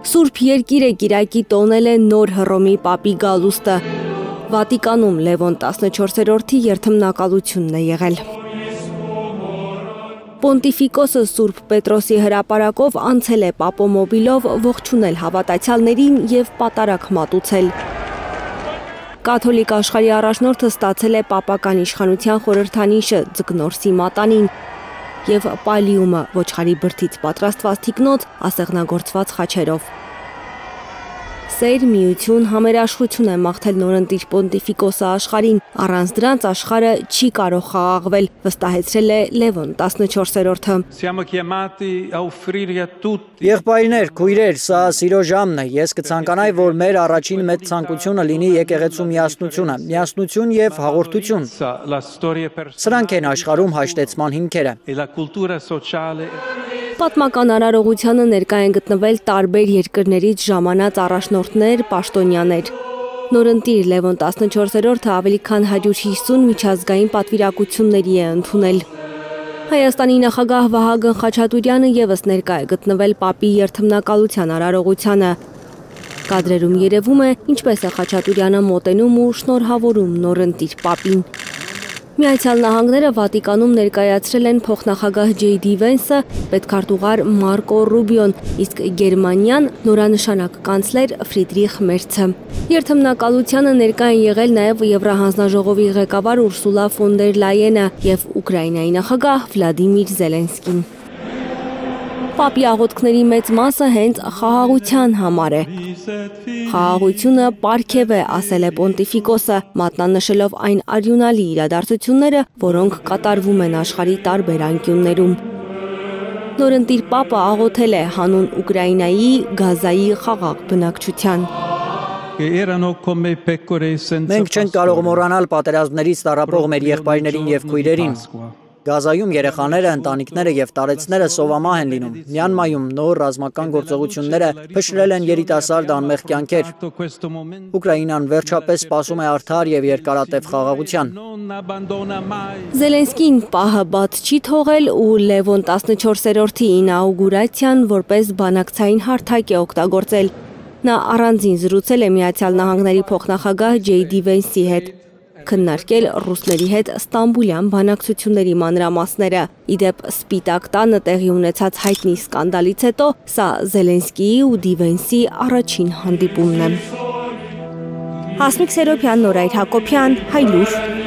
Սուրբ երկիրը կիրակի տոնել է նոր Հռոմի պապի գալուստը։ Վատիկանում Լևոն 14-րդի երթմնակալությունն է եղել։ Պոնտիֆիկոսը Սուրբ Պետրոսի հրապարակով անցել է պապոմոբիլով ողջունել հավատացյալներին և պատարագ մատուցել։ Կաթոլիկ աշխարհի առաջնորդը ստացել է պապական իշխանության խորհրդանիշը Ձկնորսի մատանին և պալիումը ոչխարի բրդից պատրաստված թիկնոց ասեղնագործված խաչերով։ Սեր, միություն, համերաշխություն է մաղթել նորընտիր Պոնտիֆիկոսը աշխարհին, առանց դրանց աշխարհը չի կարող խաղաղվել, վստահեցրել է Լևոն 14-րդը։ Եղբայրներ, քույրեր, սա սիրո ժամն է։ Ես կցանկանայի, որ մեր առաջին մեծ ցանկությունը լինի եկեղեցու միասնությունը, միասնություն և հաղորդություն։ Սրանք են աշխարհում հաշտեցման հիմքերը։ Պատմական արարողությանը ներկա են գտնվել տարբեր երկրներից ժամանած առաջնորդներ, պաշտոնյաներ։ Նորընտիր Լևոն 14-րդը ավելի քան 150 միջազգային պատվիրակությունների է ընդունել։ Հայաստանի նախագահ Վահագն Խաչատուրյանը ևս ներկա է գտնվել պապի երթմնակալության արարողությանը։ Կադրերում երևում է, ինչպես է Խաչատուրյանը մոտենում ու շնորհավորում նորընտիր պապին։ Միացյալ Նահանգները Վատիկանում ներկայացրել են փոխնախագահ J.D. Վենսը, պետքարտուղար Մարկո Ռուբիոն, իսկ Գերմանիան նորանշանակ կանցլեր Ֆրիդրիխ Մերցը։ Երթմնակալությանը ներկա են եղել նաև Եվրահանձնաժողովի ղեկավար Ուրսուլա ֆոն դեր Լայենը և Ուկրաինայի նախագահ Վլադիմիր Զելենսկին։ Պապի աղոթքների մեծ մասը հենց խաղաղության համար է։ Խաղաղությունը պարգև է, ասել է Պոնտիֆիկոսը, մատնանշելով այն արյունալի իրադարձությունները, որոնք կատարվում են աշխարհի տարբեր անկյուններում։ Նորընտիր պապը աղոթել է հանուն Ուկրաինայի, Գազայի խաղաղ բնակչության։ Մենք չենք կարող մոռանալ պատերազմներից տառապող մեր եղբայրներին և քույրերին։ Գազայում երեխաները, ընտանիքները և տարեցները սովամահ են լինում։ Մյանմայում նոր ռազմական գործողությունները փշրել են երիտասարդ անմեղ կյանքեր։ Ուկրաինան վերջապես սպասում է արդար և երկարատև խաղաղության։ Զելենսկին պահը բաց չի թողել ու Լևոն 14-րդի ինաուգուրացիան որպես բանակցային հարթակ է օգտագործել։ Նա առանձին զրուցել է Միացյալ Նահանգների փոխնախագահ J.D. Վենսի հետ, քննարկել ռուսների հետ ստամբուլյան բանակցությունների մանրամասները։ Իդեպ Սպիտակ տանը տեղի ունեցած հայտնի սկանդալից հետո սա Զելենսկիի ու Դիվենսի առաջին հանդիպումն է։ Հասմիկ Սերոբյան, Նորայր Հակոբյան, Հայլուր։